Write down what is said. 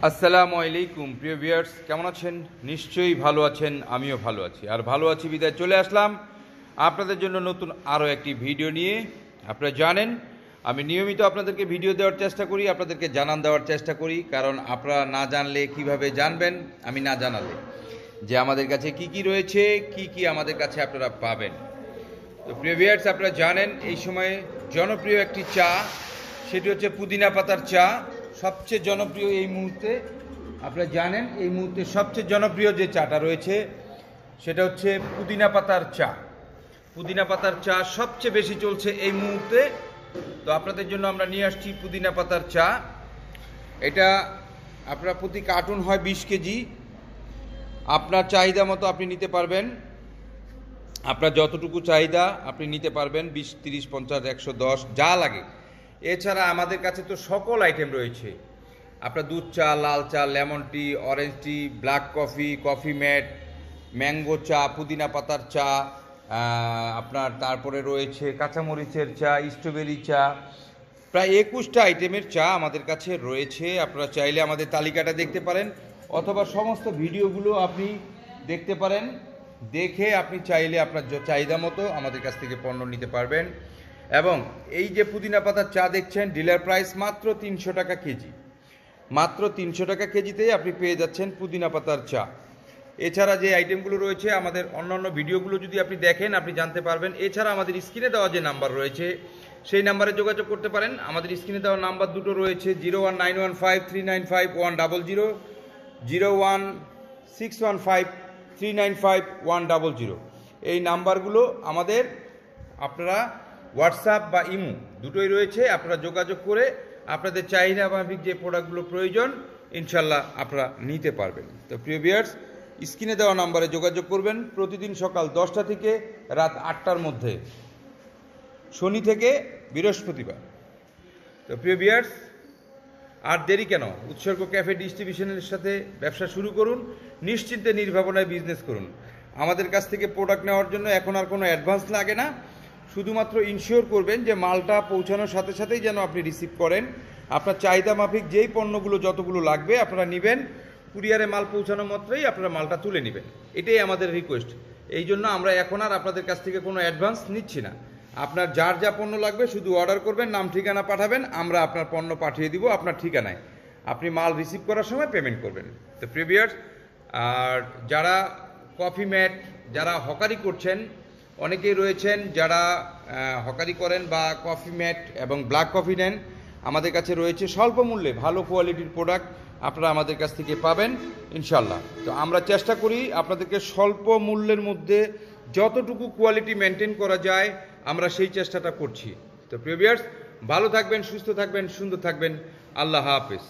আসসালামু আলাইকুম প্রিয় ভিউয়ার্স, কেমন আছেন? নিশ্চয়ই ভালো আছেন, আমিও ভালো আছি। আর ভালো আছি বিদায় চলে আসলাম আপনাদের জন্য নতুন আরও একটি ভিডিও নিয়ে। আপনারা জানেন আমি নিয়মিত আপনাদেরকে ভিডিও দেওয়ার চেষ্টা করি, আপনাদেরকে জানান দেওয়ার চেষ্টা করি, কারণ আপনারা না জানলে কিভাবে জানবেন আমি না জানালে যে আমাদের কাছে কি কি রয়েছে, কি কি আমাদের কাছে আপনারা পাবেন। তো প্রিয় ভিউয়ার্স, আপনারা জানেন এই সময়ে জনপ্রিয় একটি চা, সেটি হচ্ছে পুদিনা পাতার চা। সবচেয়ে জনপ্রিয় এই মুহূর্তে, আপনারা জানেন এই মুহূর্তে সবচেয়ে জনপ্রিয় যে চাটা রয়েছে সেটা হচ্ছে পুদিনা পাতার চা। পুদিনা পাতার চা সবচেয়ে বেশি চলছে এই মুহূর্তে। তো আপনাদের জন্য আমরা নিয়ে আসছি পুদিনা পাতার চা। এটা আপনার প্রতি কার্টুন হয় 20 কেজি। আপনার চাহিদা মতো আপনি নিতে পারবেন, আপনার যতটুকু চাহিদা আপনি নিতে পারবেন, 20, 30, 50, 110 যা লাগে। এছাড়া আমাদের কাছে তো সকল আইটেম রয়েছে। আপনার দুধ চা, লাল চা, lemon tea, orange tea, black coffee, coffee ম্যাট, ম্যাঙ্গো চা, পুদিনা পাতার চা, আপনার তারপরে রয়েছে কাঁচামরিচের চা, স্ট্রবেরি চা, প্রায় 21টা আইটেমের চা আমাদের কাছে রয়েছে। আপনারা চাইলে আমাদের তালিকাটা দেখতে পারেন, অথবা সমস্ত ভিডিওগুলো আপনি দেখতে পারেন। দেখে আপনি চাইলে আপনার চাহিদা মতো আমাদের কাছ থেকে পণ্য নিতে পারবেন। এবং এই যে পুদিনা পাতার চা দেখছেন, ডিলার প্রাইস মাত্র 300 টাকা কেজি। মাত্র 300 টাকা কেজিতেই আপনি পেয়ে যাচ্ছেন পুদিনা পাতার চা। এছাড়া যে আইটেমগুলো রয়েছে, আমাদের অন্যান্য ভিডিওগুলো যদি আপনি দেখেন আপনি জানতে পারবেন। এছাড়া আমাদের স্ক্রিনে দেওয়া যে নাম্বার রয়েছে সেই নাম্বারে যোগাযোগ করতে পারেন। আমাদের স্ক্রিনে দেওয়া নাম্বার দুটো রয়েছে, 01915395100, 01615395100। এই নাম্বারগুলো আমাদের, আপনারা হোয়াটসঅ্যাপ বা ইমো দুটোই রয়েছে। আপনারা যোগাযোগ করে আপনাদের চাহিদা মাফিক যে প্রোডাক্টগুলো প্রয়োজন ইনশাল্লাহ আপনারা নিতে পারবেন। তো প্রিয় ভিউয়ার্স, স্ক্রিনে দেওয়া নাম্বারে যোগাযোগ করবেন প্রতিদিন সকাল 10টা থেকে রাত 8টার মধ্যে, শনি থেকে বৃহস্পতিবার। তো প্রিয় ভিউয়ার্স, আর দেরি কেন, উৎসর্গ ক্যাফে ডিস্ট্রিবিউশনের সাথে ব্যবসা শুরু করুন, নিশ্চিন্তে নির্ভাবনায় বিজনেস করুন। আমাদের কাছ থেকে প্রোডাক্ট নেওয়ার জন্য এখন আর কোনো অ্যাডভান্স লাগে না। শুধুমাত্র ইনশিওর করবেন যে মালটা পৌঁছানোর সাথে সাথেই যেন আপনি রিসিভ করেন। আপনার চাহিদা মাফিক যেই পণ্যগুলো যতগুলো লাগবে আপনারা নেবেন, কুরিয়ারে মাল পৌঁছানো মাত্রই আপনারা মালটা তুলে নেবেন। এটাই আমাদের রিকোয়েস্ট। এই জন্য আমরা এখন আর আপনাদের কাছ থেকে কোনো অ্যাডভান্স নিচ্ছি না। আপনার যার যা পণ্য লাগবে শুধু অর্ডার করবেন, নাম ঠিকানা পাঠাবেন, আমরা আপনার পণ্য পাঠিয়ে দিব আপনার ঠিকানায়। আপনি মাল রিসিভ করার সময় পেমেন্ট করবেন। তো প্রিয় ভিউয়ার্স, আর যারা কফি ম্যাট, যারা হকারি করছেন, অনেকেই রয়েছেন যারা হকারি করেন বা কফি ম্যাট এবং ব্ল্যাক কফি নেন, আমাদের কাছে রয়েছে স্বল্প মূল্যে ভালো কোয়ালিটির প্রোডাক্ট আপনারা আমাদের কাছ থেকে পাবেন ইনশাল্লাহ। তো আমরা চেষ্টা করি আপনাদেরকে স্বল্প মূল্যের মধ্যে যতটুকু কোয়ালিটি মেনটেন করা যায় আমরা সেই চেষ্টাটা করছি। তো প্রিয় ভিউয়ার্স, ভালো থাকবেন, সুস্থ থাকবেন, সুন্দর থাকবেন। আল্লাহ হাফেজ।